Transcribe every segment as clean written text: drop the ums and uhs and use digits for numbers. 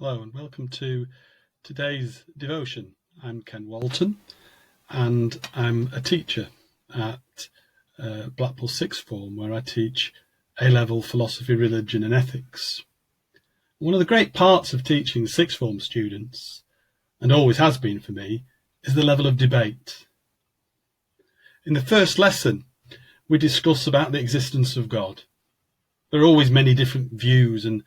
Hello and welcome to today's devotion. I'm Ken Walton and I'm a teacher at Blackpool Sixth Form, where I teach A-level philosophy, religion and ethics. One of the great parts of teaching Sixth Form students, and always has been for me, is the level of debate. In the first lesson, we discuss about the existence of God. There are always many different views, and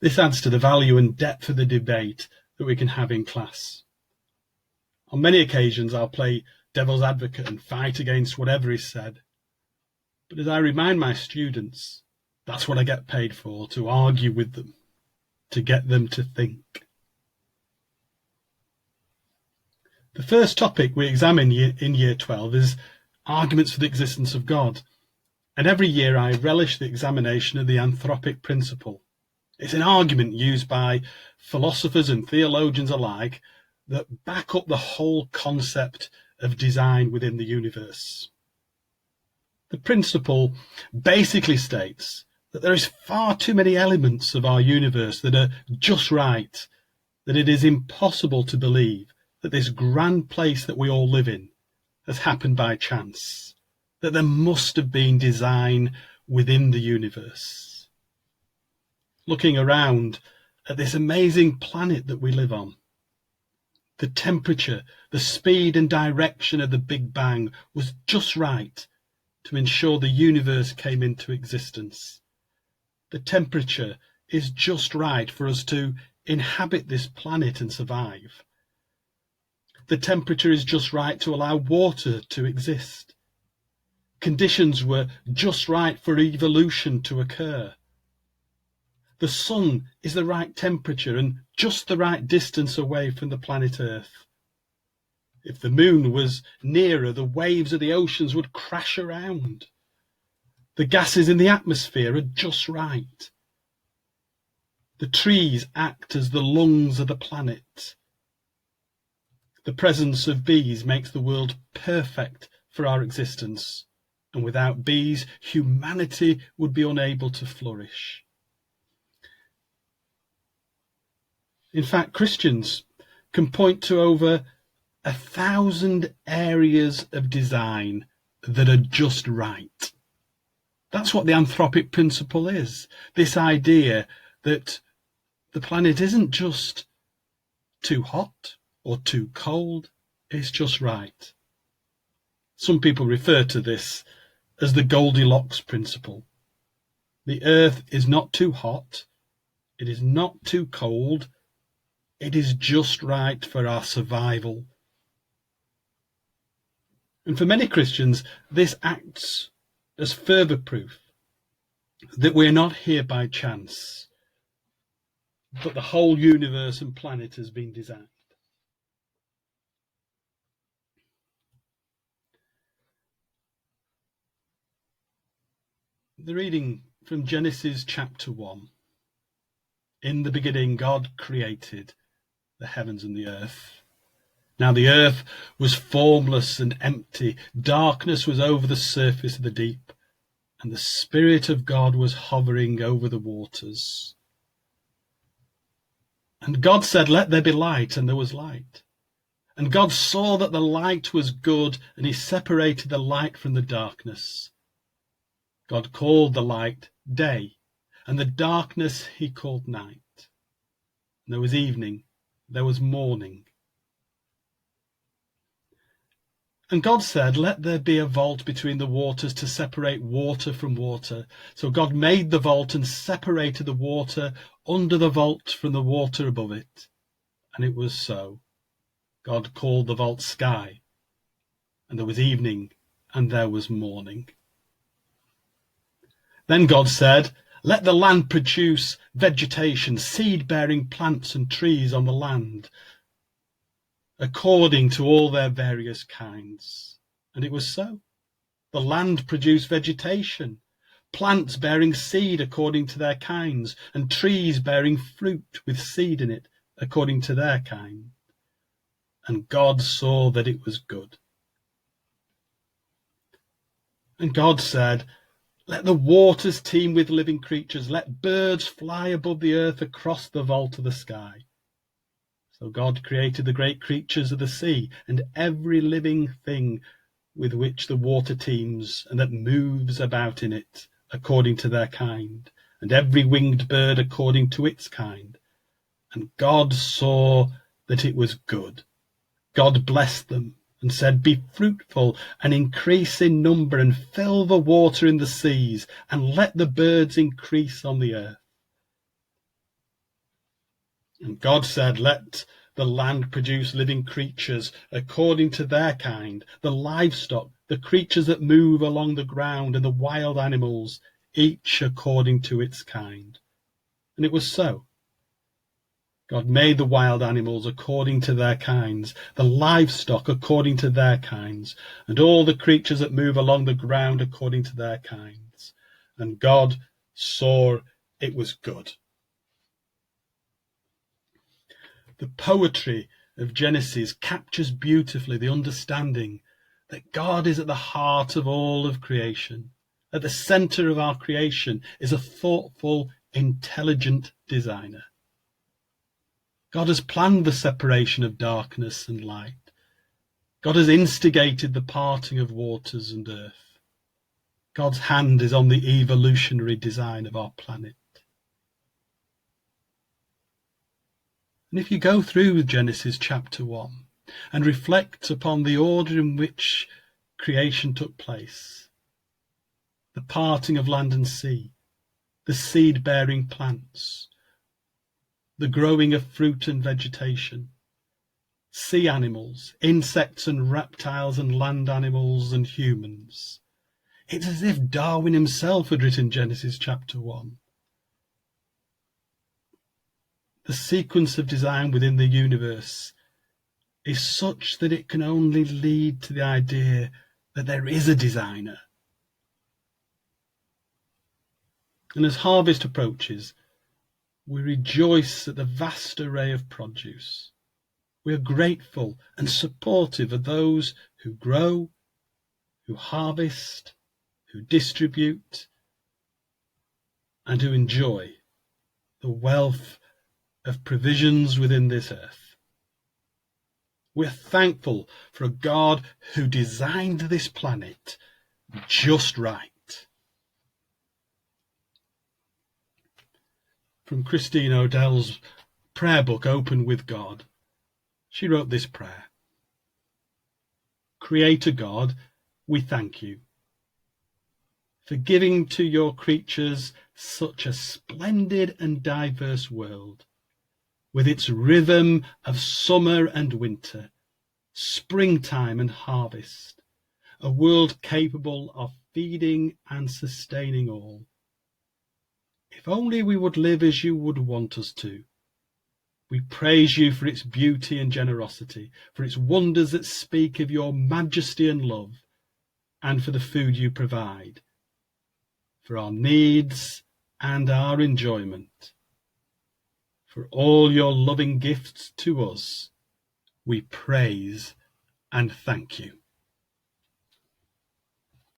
this adds to the value and depth of the debate that we can have in class. On many occasions, I'll play devil's advocate and fight against whatever is said. But as I remind my students, that's what I get paid for, to argue with them, to get them to think. The first topic we examine in Year 12 is arguments for the existence of God. And every year I relish the examination of the anthropic principle. It's an argument used by philosophers and theologians alike that back up the whole concept of design within the universe. The principle basically states that there is far too many elements of our universe that are just right, that it is impossible to believe that this grand place that we all live in has happened by chance, that there must have been design within the universe. Looking around at this amazing planet that we live on, the temperature, the speed and direction of the Big Bang was just right to ensure the universe came into existence. The temperature is just right for us to inhabit this planet and survive. The temperature is just right to allow water to exist. Conditions were just right for evolution to occur. The sun is the right temperature and just the right distance away from the planet Earth. If the moon was nearer, the waves of the oceans would crash around. The gases in the atmosphere are just right. The trees act as the lungs of the planet. The presence of bees makes the world perfect for our existence, and without bees, humanity would be unable to flourish. In fact, Christians can point to over 1,000 areas of design that are just right. That's what the anthropic principle is. This idea that the planet isn't just too hot or too cold, it's just right. Some people refer to this as the Goldilocks principle. The Earth is not too hot, it is not too cold, it is just right for our survival. And for many Christians, this acts as further proof that we're not here by chance, but the whole universe and planet has been designed. The reading from Genesis chapter 1. In the beginning, God created the heavens and the earth. Now the earth was formless and empty. Darkness was over the surface of the deep, and the Spirit of God was hovering over the waters. And God said, "Let there be light," and there was light. And God saw that the light was good, and he separated the light from the darkness. God called the light day, and the darkness he called night. And there was evening, there was morning. And God said, "Let there be a vault between the waters to separate water from water." So God made the vault and separated the water under the vault from the water above it. And it was so. God called the vault sky. And there was evening, and there was morning. Then God said, "Let the land produce vegetation, seed-bearing plants and trees on the land, according to all their various kinds." And it was so. The land produced vegetation, plants bearing seed according to their kinds, and trees bearing fruit with seed in it according to their kind. And God saw that it was good. And God said, "Let the waters teem with living creatures. Let birds fly above the earth across the vault of the sky." So God created the great creatures of the sea and every living thing with which the water teems and that moves about in it, according to their kind, and every winged bird according to its kind. And God saw that it was good. God blessed them and said, "Be fruitful and increase in number and fill the water in the seas and let the birds increase on the earth." And God said, "Let the land produce living creatures according to their kind, the livestock, the creatures that move along the ground, and the wild animals, each according to its kind." And it was so. God made the wild animals according to their kinds, the livestock according to their kinds, and all the creatures that move along the ground according to their kinds. And God saw it was good. The poetry of Genesis captures beautifully the understanding that God is at the heart of all of creation. At the center of our creation is a thoughtful, intelligent designer. God has planned the separation of darkness and light. God has instigated the parting of waters and earth. God's hand is on the evolutionary design of our planet. And if you go through Genesis chapter 1 and reflect upon the order in which creation took place, the parting of land and sea, the seed-bearing plants, the growing of fruit and vegetation, sea animals, insects and reptiles and land animals and humans, it's as if Darwin himself had written Genesis chapter 1. The sequence of design within the universe is such that it can only lead to the idea that there is a designer. And as harvest approaches, we rejoice at the vast array of produce. We are grateful and supportive of those who grow, who harvest, who distribute, and who enjoy the wealth of provisions within this earth. We're thankful for a God who designed this planet just right. From Christine O'Dell's prayer book, Open with God, she wrote this prayer. Creator God, we thank you for giving to your creatures such a splendid and diverse world, with its rhythm of summer and winter, springtime and harvest, a world capable of feeding and sustaining all. If only we would live as you would want us to. We praise you for its beauty and generosity, for its wonders that speak of your majesty and love, and for the food you provide, for our needs and our enjoyment. For all your loving gifts to us, we praise and thank you.